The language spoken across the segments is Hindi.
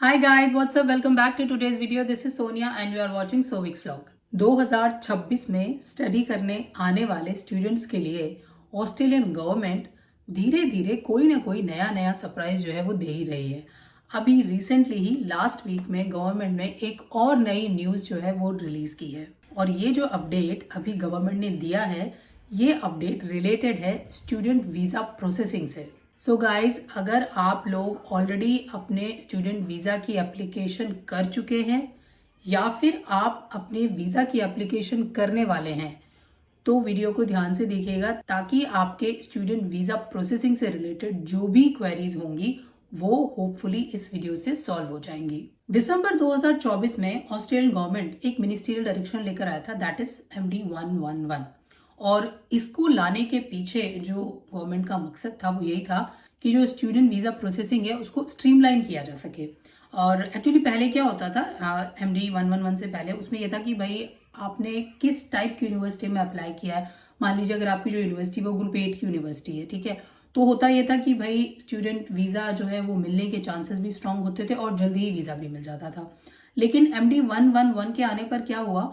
Hi guys, what's up? Welcome back to today's video. This is Sonia and you are watching Sovix vlog. 2026 में स्टडी करने आने वाले स्टूडेंट्स के लिए ऑस्ट्रेलियन गवर्नमेंट धीरे धीरे कोई ना कोई नया नया सरप्राइज जो है वो दे ही रही है। अभी रिसेंटली ही लास्ट वीक में गवर्नमेंट ने एक और नई न्यूज़ जो है वो रिलीज की है और ये जो अपडेट अभी गवर्नमेंट ने दिया है ये अपडेट रिलेटेड है स्टूडेंट वीज़ा प्रोसेसिंग से। सो गाइज, अगर आप लोग ऑलरेडी अपने स्टूडेंट वीज़ा की एप्लीकेशन कर चुके हैं या फिर आप अपने वीज़ा की एप्लीकेशन करने वाले हैं तो वीडियो को ध्यान से देखिएगा ताकि आपके स्टूडेंट वीज़ा प्रोसेसिंग से रिलेटेड जो भी क्वेरीज होंगी वो होपफुली इस वीडियो से सॉल्व हो जाएंगी। दिसंबर 2024 में ऑस्ट्रेलियन गवर्नमेंट एक मिनिस्ट्रियल डायरेक्शन लेकर आया था, दैट इज MD 111। और इसको लाने के पीछे जो गवर्नमेंट का मकसद था वो यही था कि जो स्टूडेंट वीज़ा प्रोसेसिंग है उसको स्ट्रीमलाइन किया जा सके। और एक्चुअली पहले क्या होता था MD 111 से पहले उसमें यह था कि भाई आपने किस टाइप की यूनिवर्सिटी में अप्लाई किया है। मान लीजिए अगर आपकी जो यूनिवर्सिटी वो ग्रुप 8 की यूनिवर्सिटी है, ठीक है, तो होता यह था कि भाई स्टूडेंट वीज़ा जो है वो मिलने के चांसेस भी स्ट्रांग होते थे और जल्दी ही वीज़ा भी मिल जाता था। लेकिन MD 111 के आने पर क्या हुआ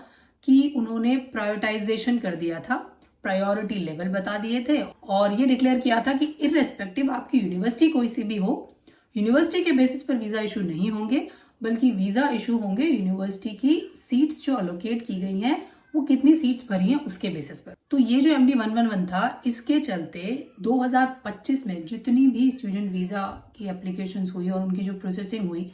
कि उन्होंने प्रायोरिटाइजेशन कर दिया था, प्रायोरिटी लेवल बता दिए थे और ये डिक्लेयर किया था कि इररेस्पेक्टिव आपकी यूनिवर्सिटी कोई सी भी हो, यूनिवर्सिटी के बेसिस पर वीज़ा इशू नहीं होंगे बल्कि वीज़ा इशू होंगे यूनिवर्सिटी की सीट्स जो अलोकेट की गई हैं वो कितनी सीट्स भरी हैं उसके बेसिस पर। तो ये जो MD 111 था इसके चलते 2025 में जितनी भी स्टूडेंट वीज़ा की एप्लीकेशंस हुई और उनकी जो प्रोसेसिंग हुई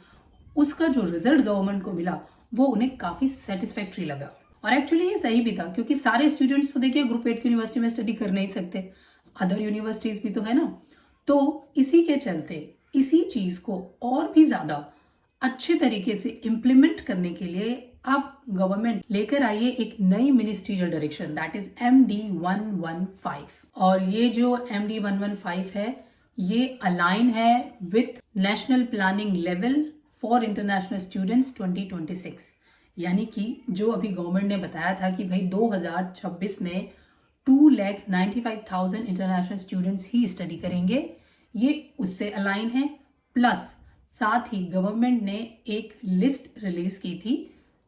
उसका जो रिजल्ट गवर्नमेंट को मिला वो उन्हें काफ़ी सेटिस्फैक्ट्री लगा। और एक्चुअली ये सही भी था क्योंकि सारे स्टूडेंट्स तो देखिए ग्रुप 8 की यूनिवर्सिटी में स्टडी कर नहीं सकते, अदर यूनिवर्सिटीज भी तो है ना। तो इसी के चलते इसी चीज़ को और भी ज़्यादा अच्छे तरीके से इम्प्लीमेंट करने के लिए अब गवर्नमेंट लेकर आई है एक नई ministerial direction, that is MD 115। और ये जो MD 115 है ये अलाइन है with national planning level for international students 2026। यानी कि जो अभी गवर्नमेंट ने बताया था कि भाई 2026 में 2,95,000 इंटरनेशनल स्टूडेंट्स ही स्टडी करेंगे, ये उससे अलाइन है। प्लस साथ ही गवर्नमेंट ने एक लिस्ट रिलीज की थी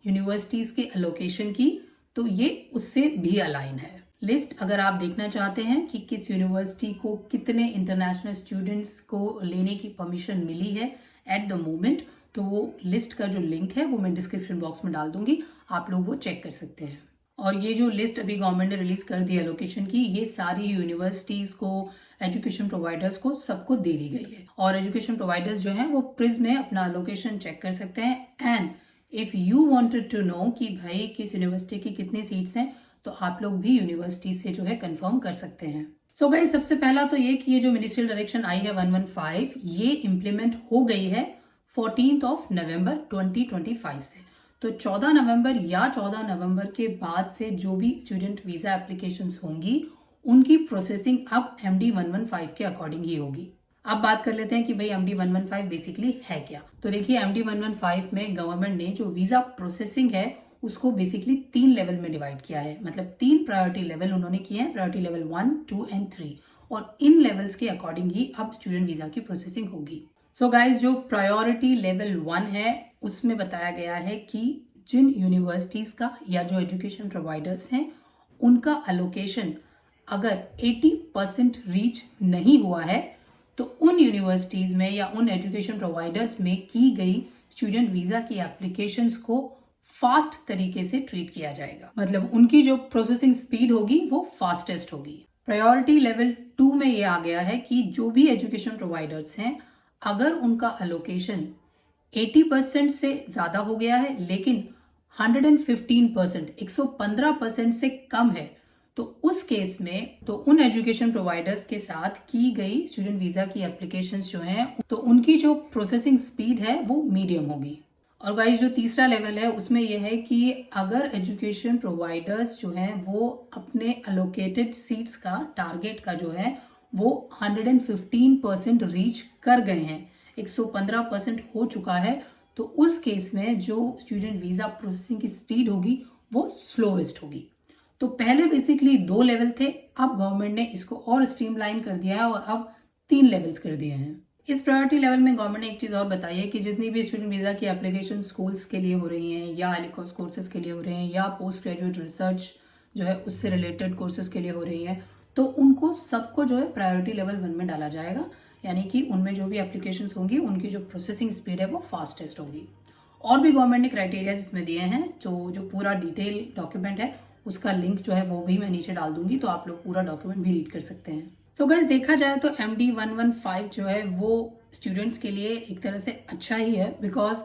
यूनिवर्सिटीज के अलोकेशन की, तो ये उससे भी अलाइन है। लिस्ट अगर आप देखना चाहते हैं कि किस यूनिवर्सिटी को कितने इंटरनेशनल स्टूडेंट्स को लेने की परमिशन मिली है एट द मोमेंट, तो वो लिस्ट का जो लिंक है वो मैं डिस्क्रिप्शन बॉक्स में डाल दूंगी, आप लोग वो चेक कर सकते हैं। और ये जो लिस्ट अभी गवर्नमेंट ने रिलीज कर दी है लोकेशन की, ये सारी यूनिवर्सिटीज को, एजुकेशन प्रोवाइडर्स को, सबको दे दी गई है। और एजुकेशन प्रोवाइडर्स जो हैं वो प्रिज्म में अपना लोकेशन चेक कर सकते हैं। And if you wanted to know कि भाई किस यूनिवर्सिटी की कितनी सीट्स हैं तो आप लोग भी यूनिवर्सिटी से जो है कंफर्म कर सकते हैं। सो गाइस, सबसे पहला तो ये कि ये जो मिनिस्ट्रियल डायरेक्शन आई है 115 ये इम्प्लीमेंट हो गई है 14 नवंबर 2025 से। तो 14 नवंबर या 14 नवंबर के बाद से जो भी स्टूडेंट वीज़ा एप्लीकेशंस होंगी उनकी प्रोसेसिंग अब MD 115 के अकॉर्डिंग ही होगी। अब बात कर लेते हैं कि भाई MD 115 बेसिकली है क्या। तो देखिए MD 115 में गवर्नमेंट ने जो वीज़ा प्रोसेसिंग है उसको बेसिकली 3 लेवल में डिवाइड किया है, मतलब 3 प्रायोरिटी लेवल उन्होंने किए हैं, प्रायोरिटी लेवल 1, 2 एंड 3। और इन लेवल्स के अकॉर्डिंग ही अब स्टूडेंट वीज़ा की प्रोसेसिंग होगी। सो गाइज, जो प्रायोरिटी लेवल 1 है उसमें बताया गया है कि जिन यूनिवर्सिटीज़ का या जो एजुकेशन प्रोवाइडर्स हैं उनका अलोकेशन अगर 80% रीच नहीं हुआ है तो उन यूनिवर्सिटीज़ में या उन एजुकेशन प्रोवाइडर्स में की गई स्टूडेंट वीज़ा की एप्लीकेशंस को फास्ट तरीके से ट्रीट किया जाएगा, मतलब उनकी जो प्रोसेसिंग स्पीड होगी वो फास्टेस्ट होगी। प्रायोरिटी लेवल 2 में ये आ गया है कि जो भी एजुकेशन प्रोवाइडर्स हैं अगर उनका अलोकेशन 80% से ज़्यादा हो गया है लेकिन 115%, 115% से कम है, तो उस केस में तो उन एजुकेशन प्रोवाइडर्स के साथ की गई स्टूडेंट वीज़ा की एप्लीकेशंस जो हैं तो उनकी जो प्रोसेसिंग स्पीड है वो मीडियम होगी। और गाइस, जो तीसरा लेवल है उसमें यह है कि अगर एजुकेशन प्रोवाइडर्स जो हैं वो अपने अलोकेटेड सीट्स का टारगेट का जो है वो 115% रीच कर गए हैं, 115% हो चुका है, तो उस केस में जो स्टूडेंट वीज़ा प्रोसेसिंग की स्पीड होगी वो स्लोएस्ट होगी। तो पहले बेसिकली 2 लेवल थे, अब गवर्नमेंट ने इसको और स्ट्रीमलाइन कर दिया है और अब 3 लेवल्स कर दिए हैं। इस प्रायोरिटी लेवल में गवर्नमेंट ने एक चीज़ और बताई है कि जितनी भी स्टूडेंट वीज़ा की एप्लीकेशन स्कूल्स के लिए हो रही हैं या एलिकोस कोर्सेज के लिए हो रहे हैं या पोस्ट ग्रेजुएट रिसर्च जो है उससे रिलेटेड कोर्सेज के लिए हो रही हैं, तो उनको सबको जो है प्रायोरिटी लेवल 1 में डाला जाएगा। यानी कि उनमें जो भी एप्लीकेशंस होंगी उनकी जो प्रोसेसिंग स्पीड है वो फास्टेस्ट होगी। और भी गवर्नमेंट ने क्राइटेरियाज इसमें दिए हैं, तो जो पूरा डिटेल डॉक्यूमेंट है उसका लिंक जो है वो भी मैं नीचे डाल दूंगी, तो आप लोग पूरा डॉक्यूमेंट भी रीड कर सकते हैं। सो गाइस, देखा जाए तो MD 115 जो है वो स्टूडेंट्स के लिए एक तरह से अच्छा ही है, बिकॉज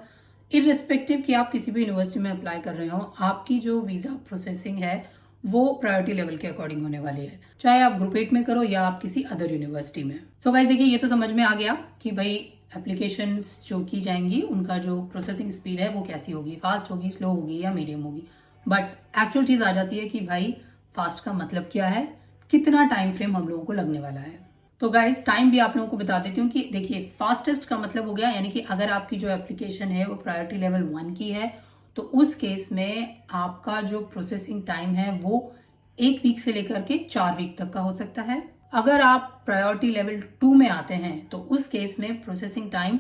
इररिस्पेक्टिव कि आप किसी भी यूनिवर्सिटी में अप्लाई कर रहे हो, आपकी जो वीज़ा प्रोसेसिंग है वो प्रायोरिटी लेवल के अकॉर्डिंग होने वाली है, चाहे आप ग्रुप 8 में करो या आप किसी अदर यूनिवर्सिटी में। सो गाइस देखिए, ये तो समझ में आ गया कि भाई एप्लीकेशंस जो की जाएंगी उनका जो प्रोसेसिंग स्पीड है वो कैसी होगी, फास्ट होगी, स्लो होगी या मीडियम होगी। बट एक्चुअल चीज़ आ जाती है कि भाई फास्ट का मतलब क्या है, कितना टाइम फ्रेम हम लोगों को लगने वाला है। तो गाइस टाइम भी आप लोगों को बता देती हूँ कि देखिए, फास्टेस्ट का मतलब हो गया यानी कि अगर आपकी जो एप्लीकेशन है वो प्रायोरिटी लेवल 1 की है तो उस केस में आपका जो प्रोसेसिंग टाइम है वो 1 वीक से लेकर के 4 वीक तक का हो सकता है। अगर आप प्रायोरिटी लेवल 2 में आते हैं तो उस केस में प्रोसेसिंग टाइम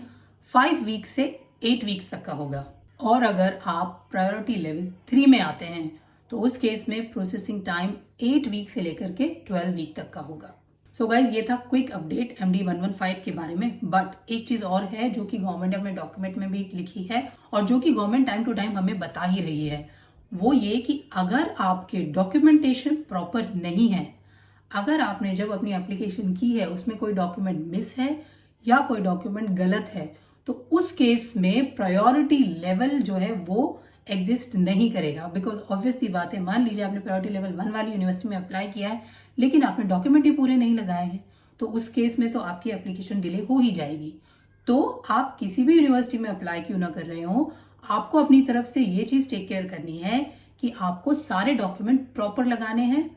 5 वीक से 8 वीक्स तक का होगा। और अगर आप प्रायोरिटी लेवल 3 में आते हैं तो उस केस में प्रोसेसिंग टाइम 8 वीक से लेकर के 12 वीक तक का होगा। सो गाइज, ये था क्विक अपडेट MD 115 के बारे में। बट एक चीज और है जो कि गवर्नमेंट ने अपने डॉक्यूमेंट में भी लिखी है और जो कि गवर्नमेंट टाइम टू टाइम हमें बता ही रही है, वो ये कि अगर आपके डॉक्यूमेंटेशन प्रॉपर नहीं है, अगर आपने जब अपनी एप्लीकेशन की है उसमें कोई डॉक्यूमेंट मिस है या कोई डॉक्यूमेंट गलत है, तो उस केस में प्रायोरिटी लेवल जो है वो एग्जिस्ट नहीं करेगा। बिकॉज ऑब्वियस सी बात है, मान लीजिए आपने प्रायोरिटी लेवल 1 वाली यूनिवर्सिटी में अप्लाई किया है लेकिन आपने डॉक्यूमेंट ही पूरे नहीं लगाए हैं, तो उस केस में तो आपकी एप्लीकेशन डिले हो ही जाएगी। तो आप किसी भी यूनिवर्सिटी में अप्लाई क्यों ना कर रहे हो, आपको अपनी तरफ से ये चीज टेक केयर करनी है कि आपको सारे डॉक्यूमेंट प्रॉपर लगाने हैं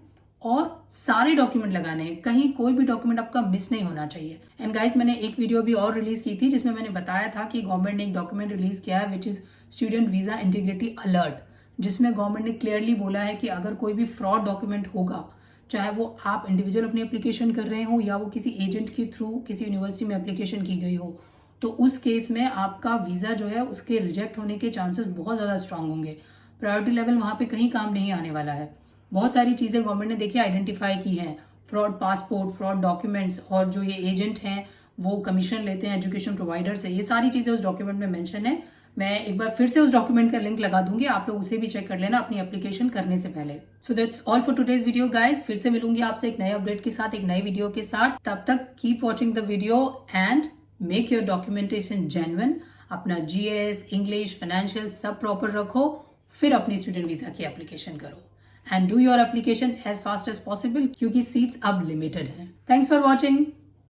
और सारे डॉक्यूमेंट लगाने हैं, कहीं कोई भी डॉक्यूमेंट आपका मिस नहीं होना चाहिए। एंड गाइस, मैंने एक वीडियो भी और रिलीज की थी जिसमें मैंने बताया था कि गवर्नमेंट ने एक डॉक्यूमेंट रिलीज किया है which is student visa integrity alert, जिसमें गवर्नमेंट ने क्लियरली बोला है कि अगर कोई भी फ्रॉड डॉक्यूमेंट होगा, चाहे वो आप इंडिविजुअल अपनी एप्लीकेशन कर रहे हो या वो किसी एजेंट के थ्रू किसी यूनिवर्सिटी में एप्लीकेशन की गई हो, तो उस केस में आपका वीजा जो है उसके रिजेक्ट होने के चांसेस बहुत ज्यादा स्ट्रांग होंगे। प्रायोरिटी लेवल वहां पे कहीं काम नहीं आने वाला है। बहुत सारी चीजें गवर्नमेंट ने देखिए आइडेंटिफाई की हैं, फ्रॉड पासपोर्ट, फ्रॉड डॉक्यूमेंट्स, और जो ये एजेंट हैं वो कमीशन लेते हैं एजुकेशन प्रोवाइडर से, ये सारी चीजें उस डॉक्यूमेंट में मेंशन है। मैं एक बार फिर से उस डॉक्यूमेंट का लिंक लगा दूंगी, आप लोग उसे भी चेक कर लेना अपनी एप्लीकेशन करने से पहले। So that's all for today's video guys. फिर से मिलूंगी आपसे एक नए अपडेट के साथ, एक नई वीडियो के साथ। तब तक keep watching the video and make your documentation genuine. अपना GS, इंग्लिश, फाइनेंशियल सब प्रॉपर रखो, फिर अपनी स्टूडेंट वीजा की एप्लीकेशन करो and do your application as fast as possible, क्योंकि सीट्स अब लिमिटेड हैं। Thanks for watching.